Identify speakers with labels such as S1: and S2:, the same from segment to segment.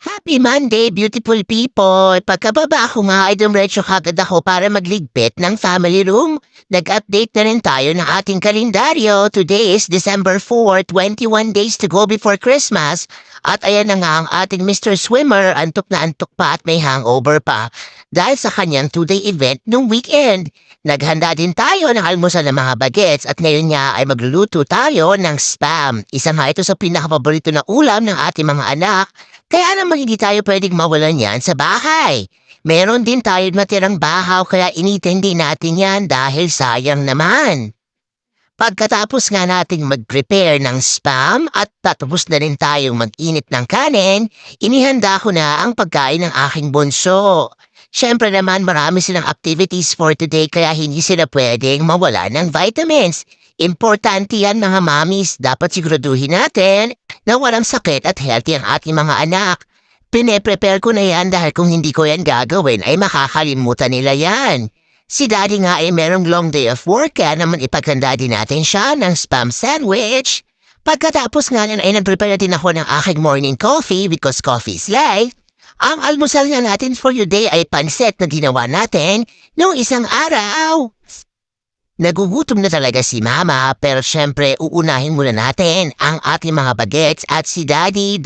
S1: Happy Monday, beautiful people! Pagkababa ko nga ay dumiretso kagad ako para magligpit ng family room. Nag-update na rin tayo ng ating kalendaryo. Today is December 4, 21 days to go before Christmas. At ayan na nga ang ating Mr. Swimmer, antok na antok pa at may hangover pa. Dahil sa kanyang two-day event nung weekend. Naghanda din tayo ng almusal ng mga bagets at ngayon nga ay magluluto tayo ng spam. Isa nga ito sa pinakapaborito na ulam ng ating mga anak. Kaya naman hindi tayo pwedeng mawalan yan sa bahay. Meron din tayo matirang bahaw kaya initin din natin yan dahil sayang naman. Pagkatapos nga nating mag-prepare ng spam at tatapos na rin tayong mag-init ng kanin, inihanda ko na ang pagkain ng aking bunso. Siyempre naman marami silang activities for today kaya hindi sila pwedeng mawala ng vitamins. Importante yan mga mamis, dapat siguraduhin natin na walang sakit at healthy ang ating mga anak. Pine-prepare ko na yan dahil kung hindi ko yan gagawin ay makakalimutan nila yan. Si daddy nga ay merong long day of work kaya naman ipagkanda din natin siya ng spam sandwich. Pagkatapos nga ay nag-prepare din ako ng aking morning coffee because coffee is life. Ang almusal nga natin for today ay pansit na ginawa natin noong isang araw. Nagugutom na talaga si mama pero syempre uunahin muna natin ang ating mga bagets at si daddy.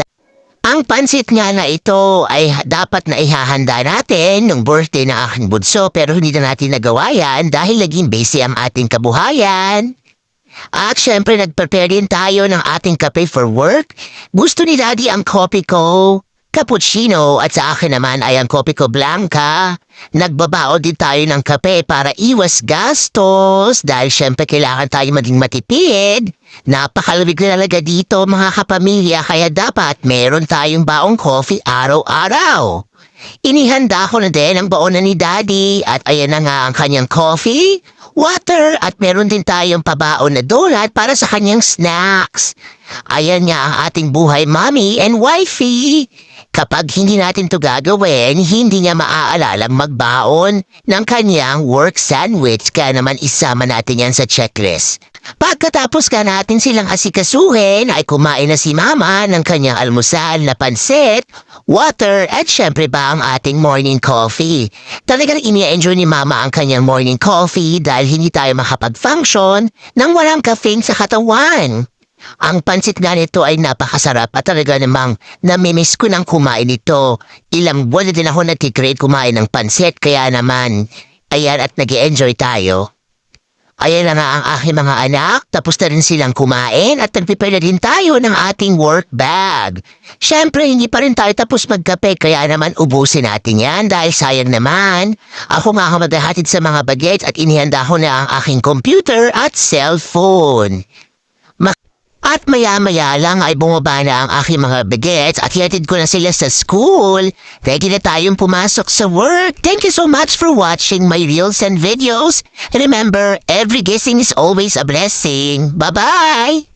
S1: Ang pansit nga na ito ay dapat na ihahanda natin nung birthday ng aking bunso pero hindi na natin nagawa yan dahil naging busy ang ating kabuhayan. At syempre nag-prepare din tayo ng ating kape for work. Gusto ni daddy ang coffee ko cappuccino at sa akin naman ay ang kopi ko blanca. Nagbabao din tayo ng kape para iwas gastos dahil syempre kailangan tayo maging matipid. Napakalawig na talaga dito mga kapamilya kaya dapat meron tayong baong coffee araw-araw. Inihanda ko na din ang baon na ni daddy at ayan na nga ang kanyang coffee, water at meron din tayong pabaon na donut para sa kanyang snacks. Ayan nga ang ating buhay mommy and wifey. Kapag hindi natin to gagawin, hindi niya maaalalang magbaon ng kanyang work sandwich kaya naman isama natin yan sa checklist. Pagkatapos ka natin silang asikasuhin ay kumain na si mama ng kanyang almusal na pansit, water at syempre ba ang ating morning coffee. Talagang ini-enjoy ni mama ang kanyang morning coffee dahil hindi tayo makapag-function nang walang caffeine sa katawan. Ang pansit nga nito ay napakasarap at talaga namang namimiss ko nang kumain ito. Ilang buwan na din ako nagkikrave kumain ng pansit kaya naman, ayan at nag-enjoy tayo. Ayan na nga ang aking mga anak, tapos na rin silang kumain at nagpipila din tayo ng ating work bag. Siyempre hindi pa rin tayo tapos magkape kaya naman ubusin natin yan dahil sayang naman. Ako nga ako maghahatid sa mga bagets at inihanda ko na ang aking computer at cellphone. At maya-maya lang ay bumaba na ang aking mga bagets at hihatid ko na sila sa school. Ready na tayong pumasok sa work. Thank you so much for watching my reels and videos. Remember, every guessing is always a blessing. Bye-bye!